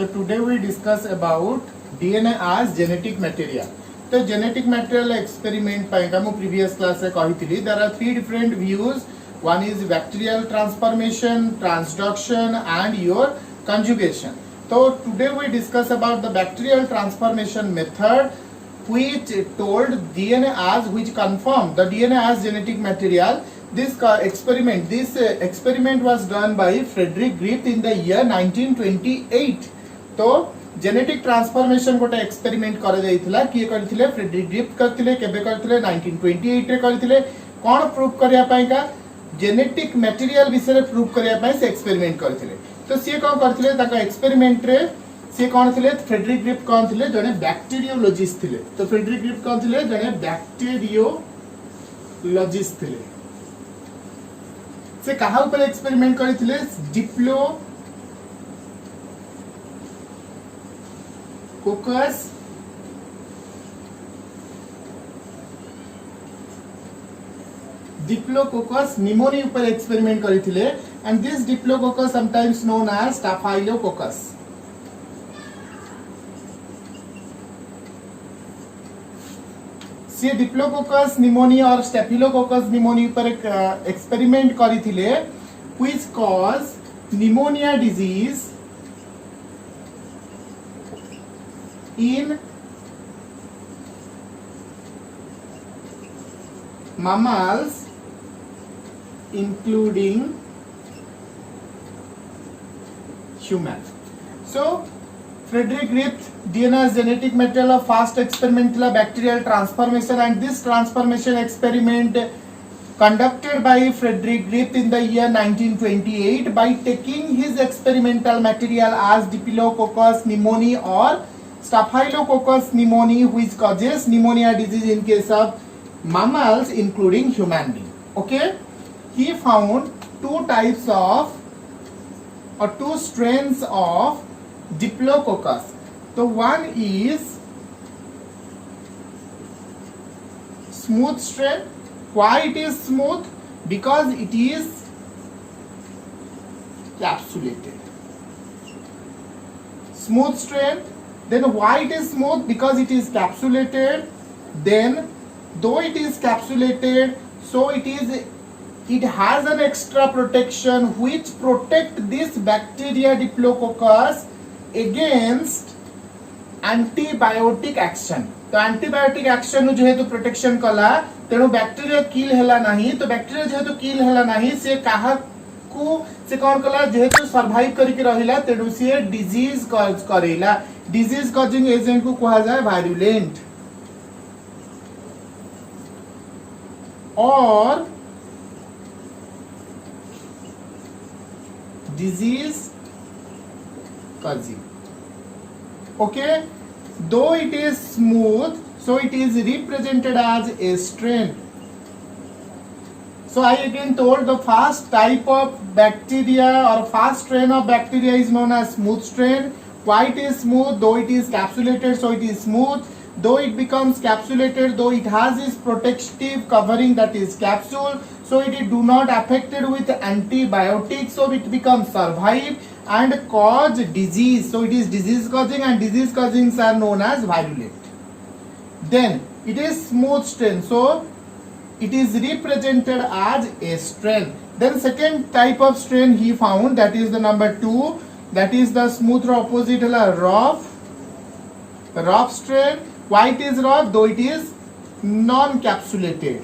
So today we discuss about DNA as genetic material. तो genetic material experiment पाएगा मैं previous class में कही थी. There are three different views. One is bacterial transformation, transduction, and your conjugation. So today we discuss about the bacterial transformation method, which told DNA as which confirmed the DNA as genetic material. This experiment was done by Frederick Griffith in the year 1928. तो genetic transformation गोटे experiment कर जाइथिला किए करथिले Frederick Griffith करथिले केबे करथिले 1928 रे करथिले कोन प्रूफ करिया पई का जेनेटिक मटेरियल विषय रे प्रूफ करिया पई से एक्सपेरिमेंट करथिले तो से कोन करथिले ताका एक्सपेरिमेंट रे से कोन थिले फ्रेडरिक ग्रिफ्थ कोन थिले जने बैक्टीरियोलॉजिस्ट थिले तो फ्रेडरिक ग्रिफ्थ कोन थिले जने बैक्टीरियोलॉजिस्ट थिले से कहा ऊपर एक्सपेरिमेंट करथिले डिप्लोकोकस निमोनी ऊपर एक्सपेरिमेंट करथिले and this diplococcus sometimes known as staphylococcus से डिप्लोकोकस निमोनी और स्टेफिलोकोकस निमोनी ऊपर एक एक्सपेरिमेंट करथिले which cause pneumonia disease in mammals including human. So Frederick Griffith DNA genetic material of first experiment la bacterial transformation, and this transformation experiment conducted by Frederick Griffith in the year 1928 by taking his experimental material as Staphylococcus pneumoniae or Staphylococcus pneumoniae, which causes pneumonia disease in case of mammals including human being. Okay, he found two types of or two strains of Diplococcus. So one is smooth strain. Why it is smooth? Because it is capsulated. Smooth strain. Then why it is smooth? Because it is capsulated. Then though it is capsulated, so it has an extra protection which protect this bacteria Diplococcus against antibiotic action. तो antibiotic action जो है तो protection कला तेणु bacteria kill हैला नहीं तो bacteria जेहेतु किल हैला नहीं से काहा को से कौन कला जेहेतु सर्वाइव करके रहिला तेणु से डिजीज कॉज करेला डिजीज कॉजिंग एजेंट को कहा जाए वायरुलेंट और डिजीज कॉजिंग ओके दो it is smooth so it is represented as a strain. So I again told the first type of bacteria or first strain of bacteria is known as smooth strain. Why it is smooth? Though it is capsulated, so it is smooth. Though it becomes capsulated, though it has this protective covering that is capsule, so it is do not affected with antibiotics, so it becomes survive and cause disease. So it is disease causing, and disease causings are known as virulent. Then it is smooth strain, so it is represented as a strain. Then second type of strain he found, that is the number 2, that is the smooth opposite rough strain. Why it is rough? Though it is non-capsulated,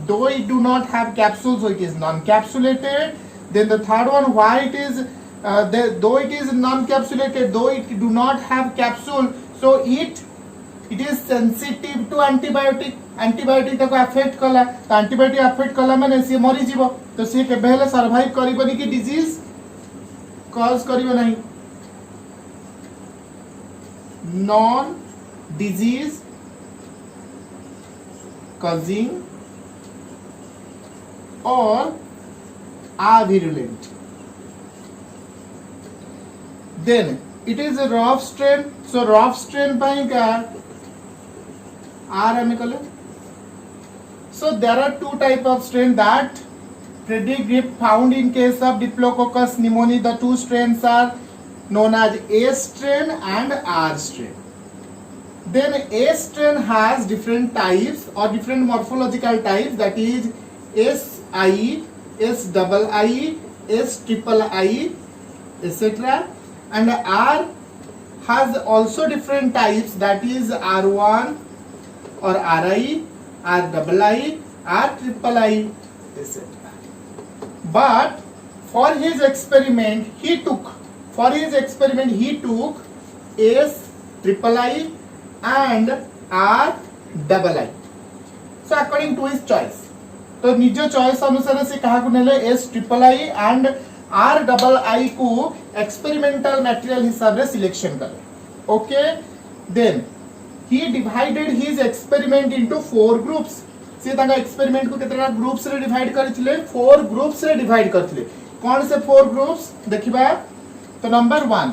though it do not have capsule, so it is non-capsulated. Then the third one, why it is though it is non-capsulated, though it do not have capsule, so it is sensitive to antibiotic. antibiotic ताको affect कला तो antibiotic affect कला माने से मरी जीवो तो से केबे हेले सर्वाइव करिबनी कि डिजीज कॉज करिवो नाही non disease causing or are virulent. Then it is a rough strain. So rough strain पाई का R हमें कले. So there are two type of strain that Frederick grip found in case of Diplococcus pneumoniae. The two strains are known as A strain and R strain. Then A strain has different types or different morphological types, that is SI, SII, SIII, etc. And R has also different types, that is R1 or RI, RII, RIII, etc. But for his experiment he took S III and RII. So according to his choice, तो निज choice अनुसार से कहा को नेले SIII and RII को experimental material हिसाब रे सिलेक्शन करे. Okay, then he divided his experiment into 4 groups. से ताका एक्सपेरिमेंट को केतरा ग्रुप्स रे डिवाइड करथिले, 4 ग्रुप्स रे डिवाइड करथिले. कोन से 4 ग्रुप्स देखिबा. तो number 1,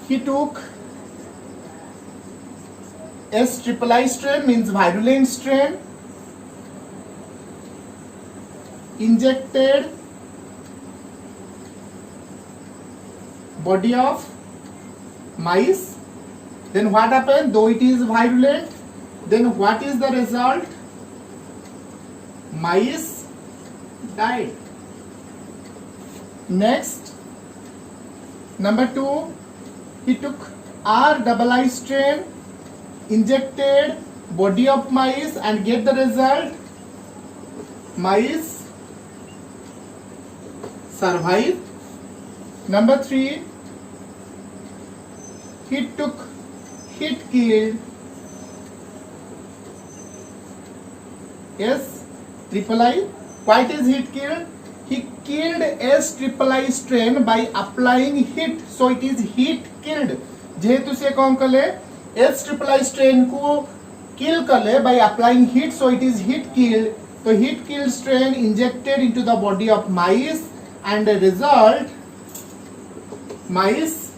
he took SIII strain, means virulent strain, injected body of mice. Then what happened? Though it is virulent, then what is the result? Mice died. Next, number 2, he took RII strain, injected body of mice and get the result. Mice survived. Number 3, he took killed SIII. What is hit killed? He killed SIII strain by applying heat, so it is heat killed. जेहेतु से कौन कले SIII strain को kill कले by applying heat, so it is heat killed. So heat killed strain injected into the body of mice and the result, mice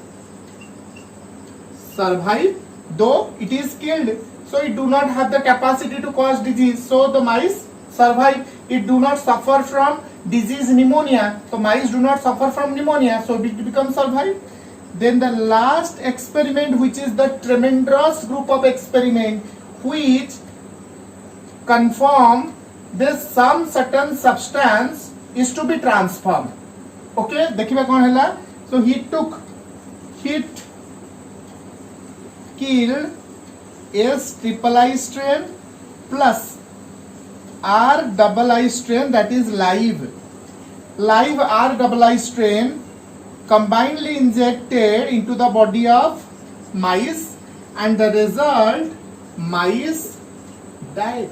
survive, though it is killed, so it do not have the capacity to cause disease, so the mice survive. It do not suffer from disease pneumonia, so mice do not suffer from pneumonia, so it becomes survive. Then the last experiment, which is the tremendous group of experiment, which confirm this some certain substance is to be transformed. Okay, देखिबा कौन हैला. So he took hit killed SIII strain plus RII strain, that is live RII strain, combinedly injected into the body of mice and the result, mice died.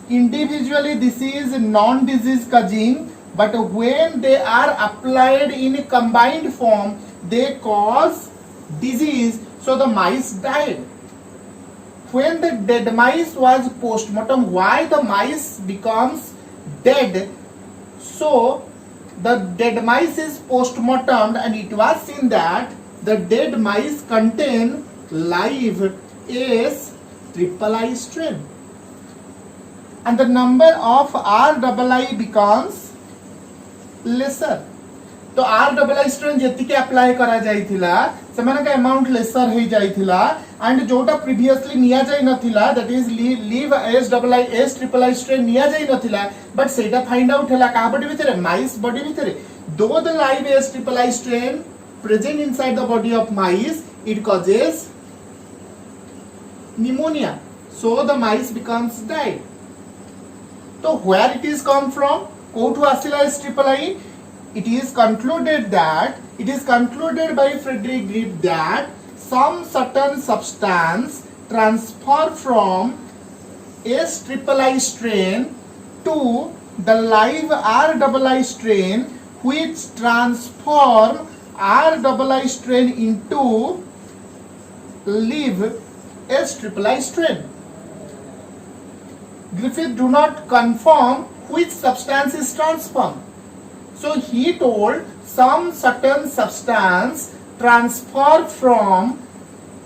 Individually this is non-disease causing, but when they are applied in a combined form they cause disease, so the mice died. When the dead mice was post-mortem, why the mice becomes dead? So the dead mice is post-mortem and it was seen that the dead mice contain live SIII strain and the number of RII becomes lesser. तो RII strain जेतिके apply करा जाइथिला सेमानका amount lesser हे जाइथिला and जोटा previously निया जाई नथिला, that is live SIII strain निया जाई नथिला, बट सेटा फाइंड आउट हैला का बॉडी भितरे, माइस बॉडी भितरे. दो the live SIII strain present inside the body of mice, it causes pneumonia, so the mice becomes died. So where it is come from? कोठु आसिला SIII? It is concluded by Frederick Grip that some certain substance transfer from SIII strain to the live RII strain, which transform RII strain into live SIII strain. Griffith do not confirm which substance is transformed. So he told some certain substance transfer from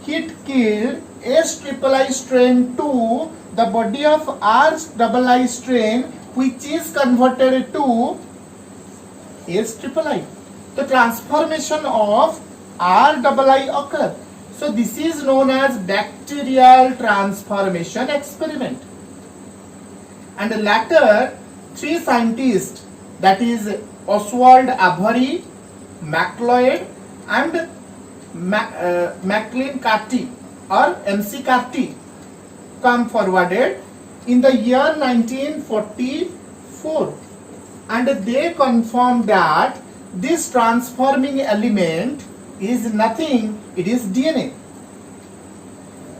heat killed SIII strain to the body of RII strain which is converted to SIII. The transformation of RII occur. So this is known as bacterial transformation experiment. And the latter three scientists, that is Oswald Avery, MacLeod and Maclean Carty or MC Carty, come forwarded in the year 1944, and they confirmed that this transforming element is nothing, it is DNA.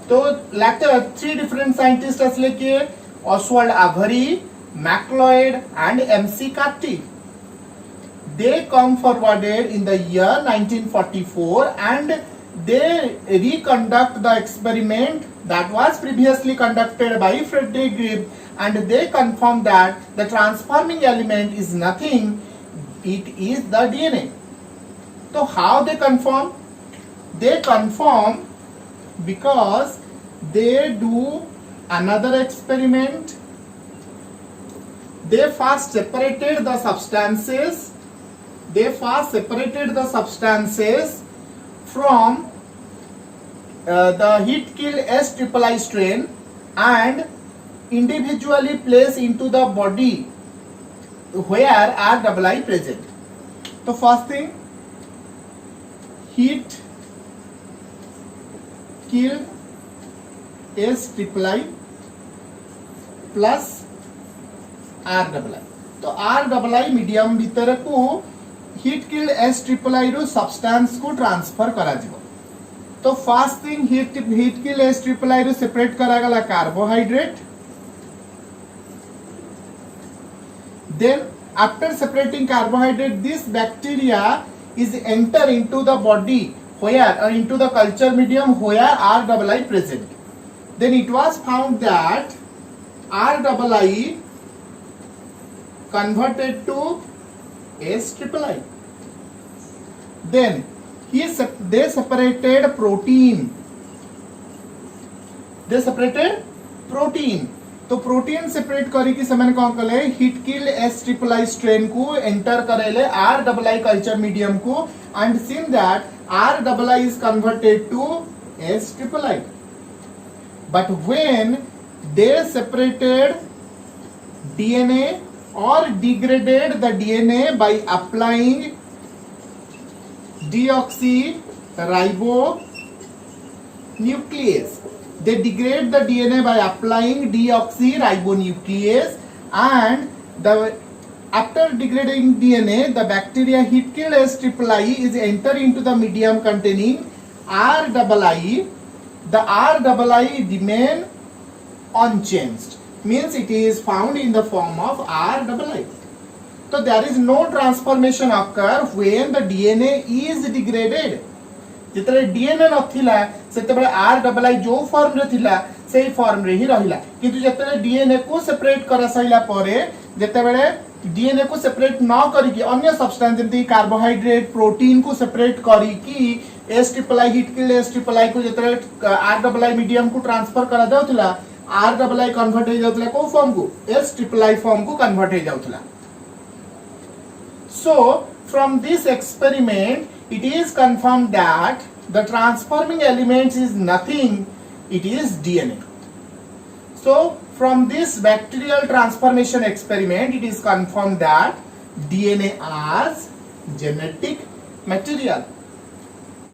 तो latter three different scientists असले के Oswald Avery, MacLeod and MC Carty. They come forwarded in the year 1944 and they reconduct the experiment that was previously conducted by Frederick Grieb, and they confirm that the transforming element is nothing, it is the DNA. So how they confirm? They confirm because they do another experiment. They first separated the substances. From the heat-killed SIII strain and individually placed into the body where RII present. So first thing, heat-killed SIII plus RII. तो RII medium भीतर को heat killed SIII रो substance को transfer करा जिवो. तो first thing heat killed SIII रो separate करा गला carbohydrate. Then after separating carbohydrate, this bacteria is enter into the body where or into the culture medium where RII present. Then it was found that RII converted to SIII. Then they separated protein. तो protein separate करिकी सेमाने कोन कले heat killed SIII strain को enter करेले RII culture medium को, and seen that RII is converted to SIII. But when they separated DNA or degraded the DNA by applying deoxyribonuclease. They degrade the DNA by applying deoxyribonuclease, and after degrading DNA, the bacteria heat killed SIII is enter into the medium containing RII. The RII remain unchanged, means it is found in the form of RII. So there is no transformation occur when the DNA is degraded. जितने DNA नथिला सेतबे RII जो form रे थिला सेही form रे ही रहिला, किंतु जेतबे DNA को separate करा सइला परे जेतबे DNA को सेपरेट न करी कि अन्य सब्सटेंस जेंति कार्बोहाइड्रेट प्रोटीन को सेपरेट करी कि SIII हीट किल्ड SIII को जेतबे RII मीडियम को ट्रांसफर करा जाउतला RII कन्वर्ट हो जाउतला को फॉर्म को SIII फॉर्म को कन्वर्ट हो जाउतला. So from this experiment it is confirmed that the transforming elements is nothing, it is DNA. So from this bacterial transformation experiment it is confirmed that DNA as genetic material.